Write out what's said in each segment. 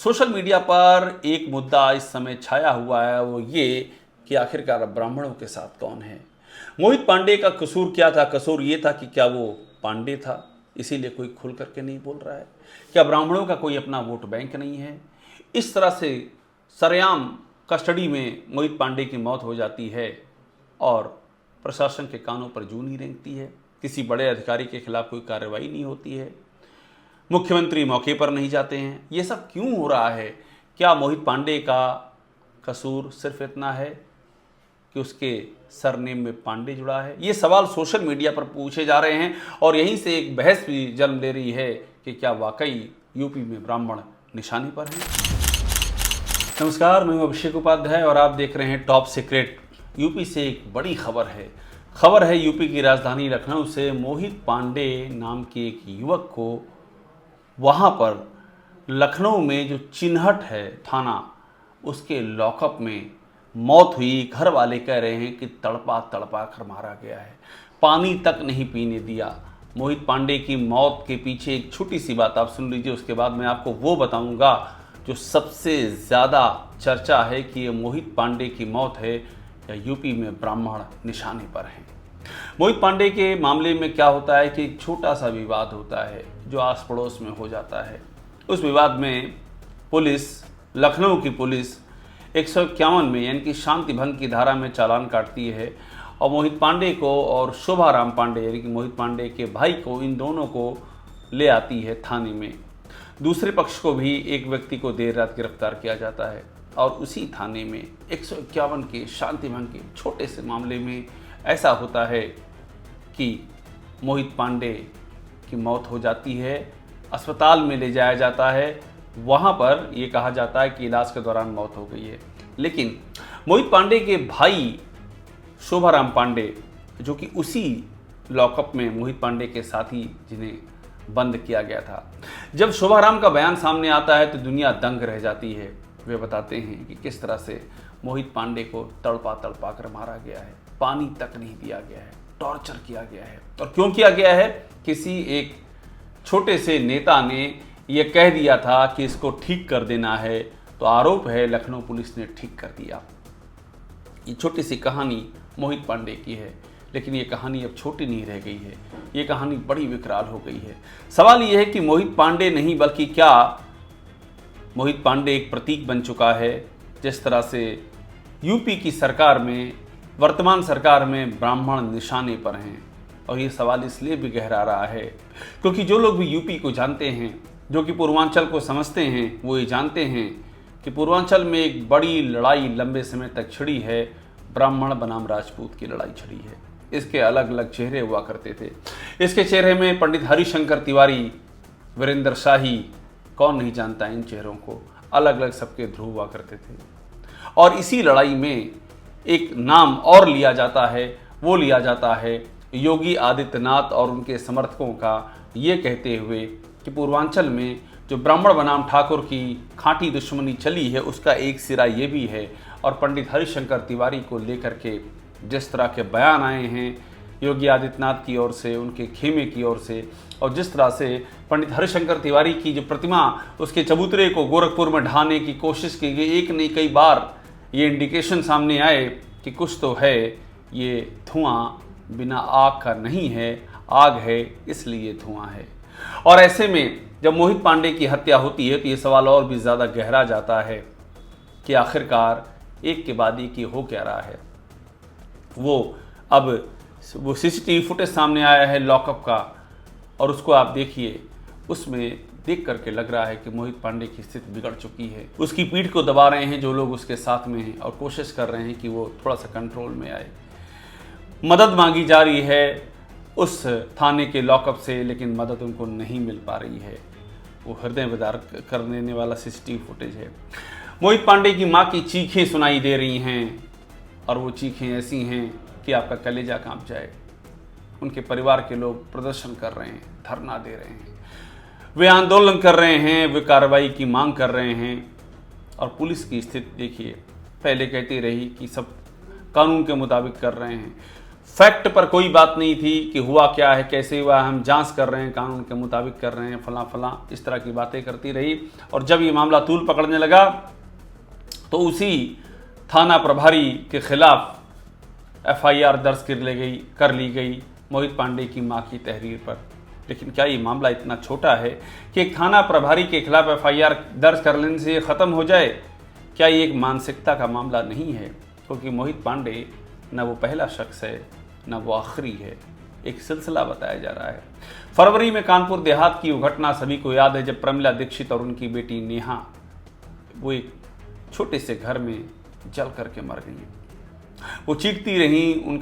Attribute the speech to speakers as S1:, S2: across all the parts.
S1: Social media पर एक मुद्दा इस समय छाया हुआ है, वो ये कि आखिरकार ब्राह्मणों के साथ कौन है। मोहित पांडे का कसूर क्या था? कसूर ये था कि क्या वो पांडे था, इसीलिए कोई खुल करके नहीं बोल रहा है। क्या ब्राह्मणों का कोई अपना वोट बैंक नहीं है? इस तरह से सरेआम कस्टडी में मोहित पांडे की मौत हो जाती है और प्रशासन के कानों पर जूं नहीं रेंगती है। किसी बड़े अधिकारी के खिलाफ कोई कार्रवाई नहीं होती है, मुख्यमंत्री मौके पर नहीं जाते हैं। ये सब क्यों हो रहा है? क्या मोहित पांडे का कसूर सिर्फ इतना है कि उसके सरनेम में पांडे जुड़ा है? ये सवाल सोशल मीडिया पर पूछे जा रहे हैं और यहीं से एक बहस भी जन्म ले रही है कि क्या वाकई यूपी में ब्राह्मण निशाने पर हैं। नमस्कार, मैं अभिषेक उपाध्याय और आप देख रहे हैं टॉप सीक्रेट। यूपी से एक बड़ी खबर है यूपी की राजधानी लखनऊ से। मोहित पांडे नाम के एक युवक को वहाँ पर लखनऊ में जो चिन्हट है थाना, उसके लॉकअप में मौत हुई। घर वाले कह रहे हैं कि तड़पा तड़पा कर मारा गया है, पानी तक नहीं पीने दिया। मोहित पांडे की मौत के पीछे एक छोटी सी बात आप सुन लीजिए, उसके बाद मैं आपको वो बताऊंगा जो सबसे ज़्यादा चर्चा है कि ये मोहित पांडे की मौत है या यूपी में ब्राह्मण निशाने पर हैं। मोहित पांडे के मामले में क्या होता है कि एक छोटा सा विवाद होता है जो आस पड़ोस में हो जाता है। उस विवाद में पुलिस, लखनऊ की पुलिस 151 में यानी कि शांति भंग की धारा में चालान काटती है और मोहित पांडे को और शोभाराम पांडे यानी कि मोहित पांडे के भाई को, इन दोनों को ले आती है थाने में। दूसरे पक्ष को भी एक व्यक्ति को देर रात गिरफ्तार किया जाता है और उसी थाने में 151 के शांति भंग के छोटे से मामले में ऐसा होता है कि मोहित पांडे की मौत हो जाती है। अस्पताल में ले जाया जाता है, वहाँ पर ये कहा जाता है कि इलाज के दौरान मौत हो गई है। लेकिन मोहित पांडे के भाई शोभाराम पांडे, जो कि उसी लॉकअप में मोहित पांडे के साथी जिन्हें बंद किया गया था, जब शोभाराम का बयान सामने आता है तो दुनिया दंग रह जाती है। वे बताते हैं कि किस तरह से मोहित पांडे को तड़पा तड़पा कर मारा गया है, पानी तक नहीं दिया गया है, टॉर्चर किया गया है। और क्यों किया गया है? किसी एक छोटे से नेता ने यह कह दिया था कि इसको ठीक कर देना है, तो आरोप है लखनऊ पुलिस ने ठीक कर दिया। ये छोटी सी कहानी मोहित पांडे की है, लेकिन ये कहानी अब छोटी नहीं रह गई है, ये कहानी बड़ी विकराल हो गई है। सवाल ये है कि मोहित पांडे नहीं बल्कि क्या मोहित पांडे एक प्रतीक बन चुका है। जिस तरह से यूपी की सरकार में, वर्तमान सरकार में ब्राह्मण निशाने पर हैं, और ये सवाल इसलिए भी गहरा रहा है क्योंकि जो लोग भी यूपी को जानते हैं, जो कि पूर्वांचल को समझते हैं, वो ये जानते हैं कि पूर्वांचल में एक बड़ी लड़ाई लंबे समय तक छिड़ी है, ब्राह्मण बनाम राजपूत की लड़ाई छिड़ी है। इसके अलग अलग चेहरे हुआ करते थे। इसके चेहरे में पंडित हरिशंकर तिवारी, वीरेंद्र शाही, कौन नहीं जानता इन चेहरों को, अलग अलग सबके ध्रुव हुआ करते थे। और इसी लड़ाई में एक नाम और लिया जाता है, वो लिया जाता है योगी आदित्यनाथ और उनके समर्थकों का, ये कहते हुए कि पूर्वांचल में जो ब्राह्मण बनाम ठाकुर की खांटी दुश्मनी चली है, उसका एक सिरा ये भी है। और पंडित हरिशंकर तिवारी को लेकर के जिस तरह के बयान आए हैं योगी आदित्यनाथ की ओर से, उनके खेमे की ओर से, और जिस तरह से पंडित हरिशंकर तिवारी की जो प्रतिमा, उसके चबूतरे को गोरखपुर में ढाने की कोशिश की गई, एक नहीं कई बार ये इंडिकेशन सामने आए कि कुछ तो है, ये धुआं बिना आग का नहीं है, आग है इसलिए धुआं है। और ऐसे में जब मोहित पांडे की हत्या होती है तो ये सवाल और भी ज़्यादा गहरा जाता है कि आखिरकार एक के बाद एक हो क्या रहा है। वो सीसीटीवी फुटेज सामने आया है लॉकअप का, और उसको आप देखिए, उसमें देख करके लग रहा है कि मोहित पांडे की स्थिति बिगड़ चुकी है। उसकी पीठ को दबा रहे हैं जो लोग उसके साथ में हैं और कोशिश कर रहे हैं कि वो थोड़ा सा कंट्रोल में आए। मदद मांगी जा रही है उस थाने के लॉकअप से, लेकिन मदद उनको नहीं मिल पा रही है। वो हृदय विदारक कर देने वाला सीसीटीवी फुटेज है। मोहित पांडे की माँ की चीखें सुनाई दे रही हैं, और वो चीखें ऐसी हैं कि आपका कलेजा कांप जाए। उनके परिवार के लोग प्रदर्शन कर रहे हैं, धरना दे रहे हैं, वे आंदोलन कर रहे हैं, वे कार्रवाई की मांग कर रहे हैं। और पुलिस की स्थिति देखिए, पहले कहती रही कि सब कानून के मुताबिक कर रहे हैं, फैक्ट पर कोई बात नहीं थी कि हुआ क्या है, कैसे हुआ है, हम जांच कर रहे हैं, कानून के मुताबिक कर रहे हैं, फलां फलां, इस तरह की बातें करती रही। और जब ये मामला तूल पकड़ने लगा तो उसी थाना प्रभारी के खिलाफ एफआईआर दर्ज कर ली गई मोहित पांडे की मां की तहरीर पर। लेकिन क्या ये मामला इतना छोटा है कि एक थाना प्रभारी के खिलाफ एफआईआर दर्ज कर लेने से ख़त्म हो जाए? क्या ये एक मानसिकता का मामला नहीं है? क्योंकि मोहित पांडे न वो पहला शख्स है न वो आखिरी है, एक सिलसिला बताया जा रहा है। फरवरी में कानपुर देहात की वो घटना सभी को याद है, जब प्रमिला दीक्षित और उनकी बेटी नेहा वो एक छोटे से घर में जल करके मर गई। वो चीखती रहीं,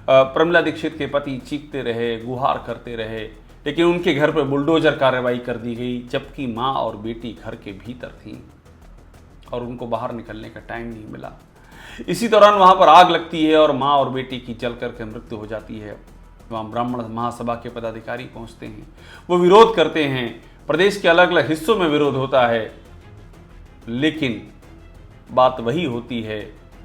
S1: प्रमिला दीक्षित के पति चीखते रहे, गुहार करते रहे, लेकिन उनके घर पर बुलडोजर कार्रवाई कर दी गई, जबकि माँ और बेटी घर के भीतर थीं और उनको बाहर निकलने का टाइम नहीं मिला। इसी दौरान वहाँ पर आग लगती है और माँ और बेटी की जल करके मृत्यु हो जाती है। वहाँ ब्राह्मण महासभा के पदाधिकारी पहुँचते हैं, वो विरोध करते हैं, प्रदेश के अलग अलग हिस्सों में विरोध होता है, लेकिन बात वही होती है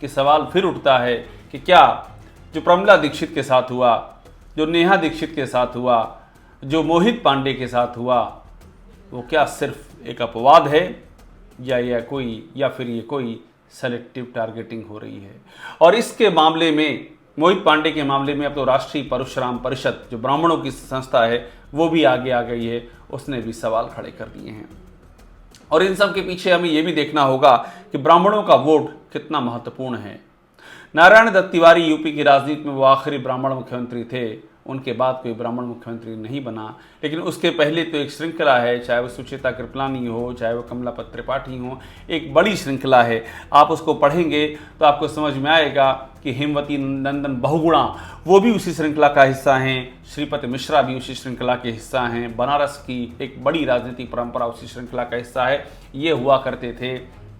S1: कि सवाल फिर उठता है कि क्या जो प्रमिला दीक्षित के साथ हुआ, जो नेहा दीक्षित के साथ हुआ, जो मोहित पांडे के साथ हुआ, वो क्या सिर्फ एक अपवाद है या फिर ये कोई सेलेक्टिव टारगेटिंग हो रही है? और इसके मामले में, मोहित पांडे के मामले में अब तो राष्ट्रीय परशुराम परिषद जो ब्राह्मणों की संस्था है वो भी आगे आ गई है, उसने भी सवाल खड़े कर दिए हैं। और इन सब के पीछे हमें यह भी देखना होगा कि ब्राह्मणों का वोट कितना महत्वपूर्ण है। नारायण दत्त तिवारी यूपी की राजनीति में वो आखिरी ब्राह्मण मुख्यमंत्री थे, उनके बाद कोई ब्राह्मण मुख्यमंत्री नहीं बना, लेकिन उसके पहले तो एक श्रृंखला है, चाहे वो सुचेता कृपलानी हो, चाहे वो कमलापत त्रिपाठी हो, एक बड़ी श्रृंखला है। आप उसको पढ़ेंगे तो आपको समझ में आएगा कि हेमवती नंदन बहुगुणा वो भी उसी श्रृंखला का हिस्सा हैं, श्रीपति मिश्रा भी उसी श्रृंखला के हिस्सा हैं, बनारस की एक बड़ी राजनीतिक परंपरा उसी श्रृंखला का हिस्सा है। ये हुआ करते थे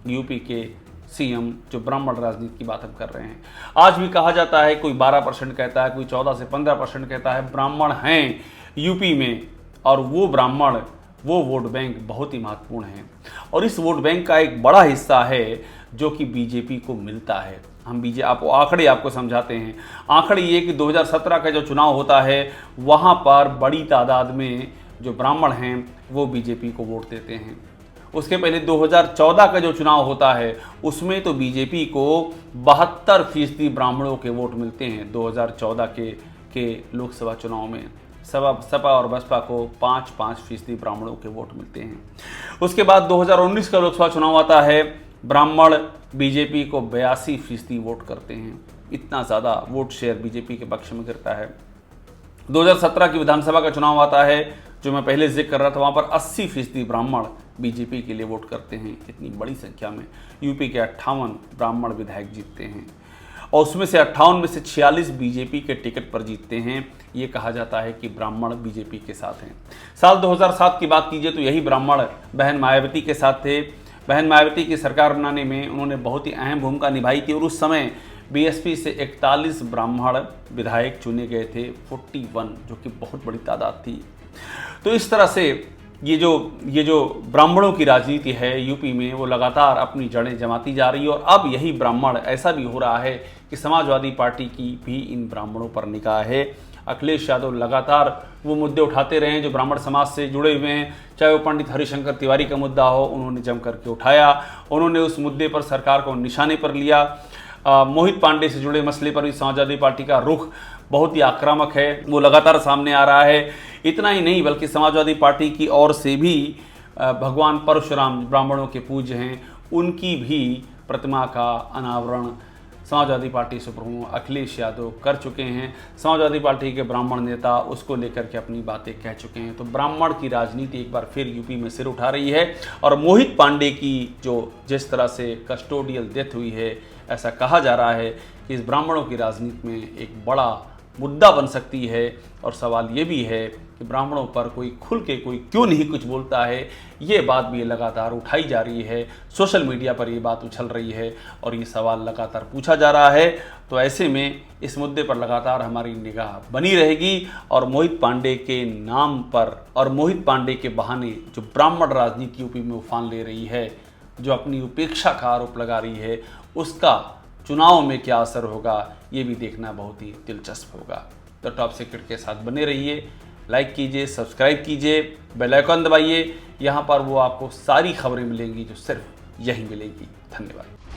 S1: यूपी के सीएम जो ब्राह्मण राजनीति की बात हम कर रहे हैं। आज भी कहा जाता है, कोई 12% कहता है, कोई 14 से 15% कहता है ब्राह्मण हैं यूपी में, और वो ब्राह्मण, वो वोट बैंक बहुत ही महत्वपूर्ण है। और इस वोट बैंक का एक बड़ा हिस्सा है जो कि बीजेपी को मिलता है। आपको आंकड़े आपको समझाते हैं। आंकड़े ये कि 2017 का जो चुनाव होता है वहाँ पर बड़ी तादाद में जो ब्राह्मण हैं वो बीजेपी को वोट देते हैं। उसके पहले 2014 का जो चुनाव होता है उसमें तो बीजेपी को 72% ब्राह्मणों के वोट मिलते हैं। 2014 के लोकसभा चुनाव में सपा और बसपा को 5% ब्राह्मणों के वोट मिलते हैं। उसके बाद 2019 का लोकसभा चुनाव आता है, ब्राह्मण बीजेपी को 82% वोट करते हैं। इतना ज़्यादा वोट शेयर बीजेपी के पक्ष में गिरता है। 2017 की विधानसभा का चुनाव आता है जो मैं पहले जिक्र कर रहा था, वहाँ पर 80% ब्राह्मण बीजेपी के लिए वोट करते हैं। इतनी बड़ी संख्या में यूपी के 58 ब्राह्मण विधायक जीतते हैं और उसमें से 58 में से 46 बीजेपी के टिकट पर जीतते हैं। ये कहा जाता है कि ब्राह्मण बीजेपी के साथ हैं। साल 2007 की बात कीजिए तो यही ब्राह्मण बहन मायावती के साथ थे। बहन मायावती की सरकार बनाने में उन्होंने बहुत ही अहम भूमिका निभाई थी और उस समय बीएसपी से 41 ब्राह्मण विधायक चुने गए थे, 41, जो कि बहुत बड़ी तादाद थी। तो इस तरह से ये जो ब्राह्मणों की राजनीति है यूपी में वो लगातार अपनी जड़ें जमाती जा रही है। और अब यही ब्राह्मण, ऐसा भी हो रहा है कि समाजवादी पार्टी की भी इन ब्राह्मणों पर निगाह है। अखिलेश यादव लगातार वो मुद्दे उठाते रहे हैं जो ब्राह्मण समाज से जुड़े हुए हैं, चाहे वो पंडित हरिशंकर तिवारी का मुद्दा हो, उन्होंने जम करके उठाया, उन्होंने उस मुद्दे पर सरकार को निशाने पर लिया। मोहित पांडे से जुड़े मसले पर भी समाजवादी पार्टी का रुख बहुत ही आक्रामक है, वो लगातार सामने आ रहा है। इतना ही नहीं बल्कि समाजवादी पार्टी की ओर से भी भगवान परशुराम ब्राह्मणों के पूज्य हैं, उनकी भी प्रतिमा का अनावरण समाजवादी पार्टी सुप्रीमो अखिलेश यादव कर चुके हैं। समाजवादी पार्टी के ब्राह्मण नेता उसको लेकर के अपनी बातें कह चुके हैं। तो ब्राह्मण की राजनीति एक बार फिर यूपी में सिर उठा रही है। और मोहित पांडे की जिस तरह से कस्टोडियल डेथ हुई है, ऐसा कहा जा रहा है कि इस ब्राह्मणों की राजनीति में एक बड़ा मुद्दा बन सकती है। और सवाल ये भी है कि ब्राह्मणों पर कोई खुल के कोई क्यों नहीं कुछ बोलता है, ये बात भी लगातार उठाई जा रही है। सोशल मीडिया पर ये बात उछल रही है और ये सवाल लगातार पूछा जा रहा है। तो ऐसे में इस मुद्दे पर लगातार हमारी निगाह बनी रहेगी। और मोहित पांडे के नाम पर और मोहित पांडे के बहाने जो ब्राह्मण राजनीति यूपी में उफान ले रही है, जो अपनी उपेक्षा का आरोप लगा रही है, उसका चुनाव में क्या असर होगा ये भी देखना बहुत ही दिलचस्प होगा। तो टॉप सीक्रेट के साथ बने रहिए, लाइक कीजिए, सब्सक्राइब कीजिए, बेल आइकन दबाइए। यहाँ पर वो आपको सारी खबरें मिलेंगी जो सिर्फ यहीं मिलेगी। धन्यवाद।